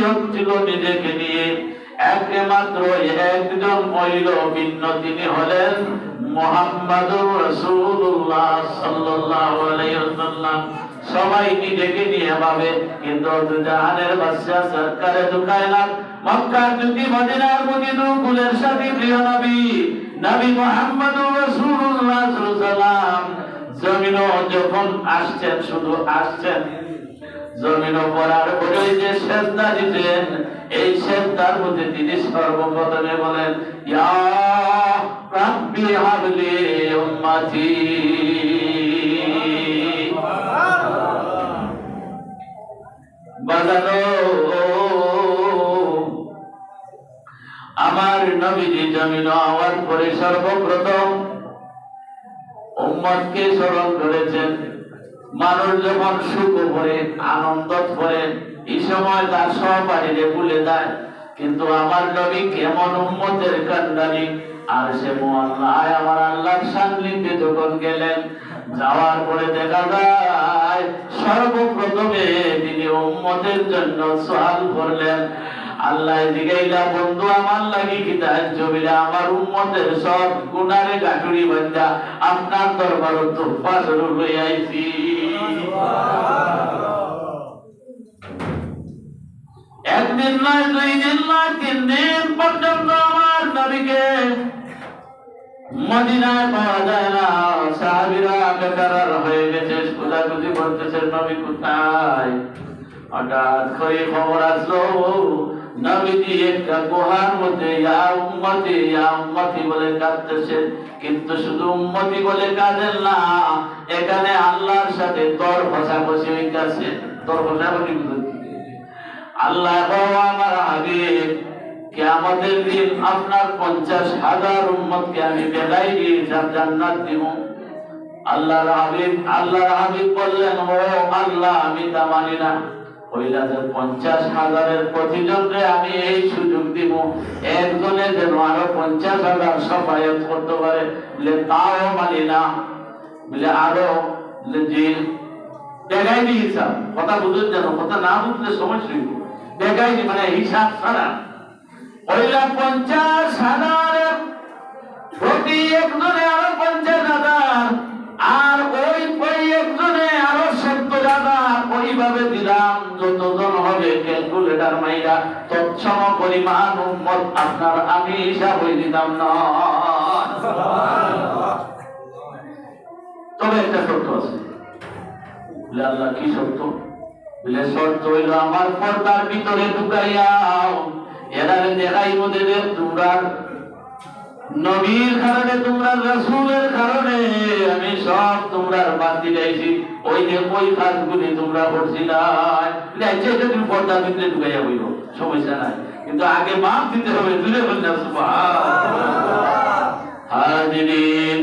হচ্ছিল নিজেকে নিয়ে। একমাত্র একজন হইল ভিন্ন, তিনি হলেন মুহাম্মাদুর রাসূলুল্লাহ সাল্লাল্লাহু আলাইহি ওয়াসাল্লাম। সবাই নিজেকে নিয়ে ভাবে, কিন্তু জাহানের বাদশা সরকারে দু কায়নাত, মক্কার জ্যোতি, মদিনার মদিনা, কুলের সাথী প্রিয় নবী নবী মুহাম্মাদুর রাসূলুল্লাহ সাল্লাল্লাহু আলাইহি ওয়াসাল্লাম জমিনও যখন আসছেন, শুধু আসছেন, জমিন পড়ার পরে যে সেজদা দিতেন, এই সেজদার মধ্যে তিনি সর্বপ্রথমে বলেন, ইয়া রাব্বি হাবলি উম্মতি। বাজানো আমার নবীজি জমিন হওয়ার পরে সর্বপ্রথম উম্মতকে স্মরণ করেছেন। মানুষ যখন সুখ করে, আনন্দ করে, এই সময় তার সহপাঠীরে ভুলে যায়, কিন্তু আমার নবী কেমন উম্মতের কান্ডারি। আর সে মুআল্লায় আমার আল্লাহর সান্নিধ্যে যখন গেলেন, যাওয়ার পরে দেখা যায় সর্বপ্রথমে তিনি উম্মতের জন্য সুআল করলেন। আল্লাহ জিগাইলা, বন্ধু আমার লাগি কি দায়িত্ব বিলে আমার উম্মতের সব গুনারে গাঠুরি বান্ধা আপনার দরবার তোফা স্বরূপ লই আইছি। একদিন নয়, 2 দিন নয়, 3 দিন পর্যন্ত আমার নবীকে মদিনায় পাওয়া যায় না। সাহাবীরা বেকার হয়ে গেছে, খোঁজাখুঁজি করতেছে নবী কোথায়। হঠাৎ করে খবর আসলো নবীজি একটা গুহার মধ্যে ইয়া উম্মতি বলে কাঁদতেছে। কিন্তু শুধু উম্মতি বলে কাঁদেন না, এখানে আল্লাহর সাথে দর কষাকষি হইতাছে। দর কষাকষি আল্লাহ আমার হাবিব কিয়ামতের দিন আপনার 50,000 উম্মতকে আমি বেলাই দিয়ে জান্নাত দিব। আল্লাহর হাবিব বললেন, ও আল্লাহ, আমি তা মানি না। কইলা যে 50,000-এর প্রতিজনকে আমি এই সুযোগ দিব, একজনে যেন আরো 50,000 সফায়ত করতে পারে। বলে তাও মানি না। বলে আরো যে দেখাই দি হিসাব, কথা বুঝুন যেন, কথা না বুঝলে সমস্যা দেখাই দি, মানে হিসাব ছাড়া। কইলা 50,000 প্রতি একজনে আরো 50,000, আর ওই একজনে আরো 70,000, ওইভাবে দিলাম। যতজন হবে ক্যালকুলেটর মাইরা তৎসম পরিমাণ উম্মত আপনার আমি হিসাব হয়ে দিতাম না। তবে একটা শর্ত আছে। বলে আল্লাহ কি শর্ত? বলে শর্ত হইল আমার পর্দার ভিতরে ঢুকাইয়াও এরা দেখাই মধ্যে তোমরা নবীর কারণে, তোমরা রাসূলের কারণে আমি সব তোমরা বাদ দিয়েছি। ওই যে ওই কাজগুলি তোমরা করছিলা, তুমি পর্দার ভিতরে ঢুকাইয়া হইল, সমস্যা নাই, কিন্তু আগে মাপ দিতে হবে। জুড়ে বললাম সুবহানাল্লাহ। হাজিরিন।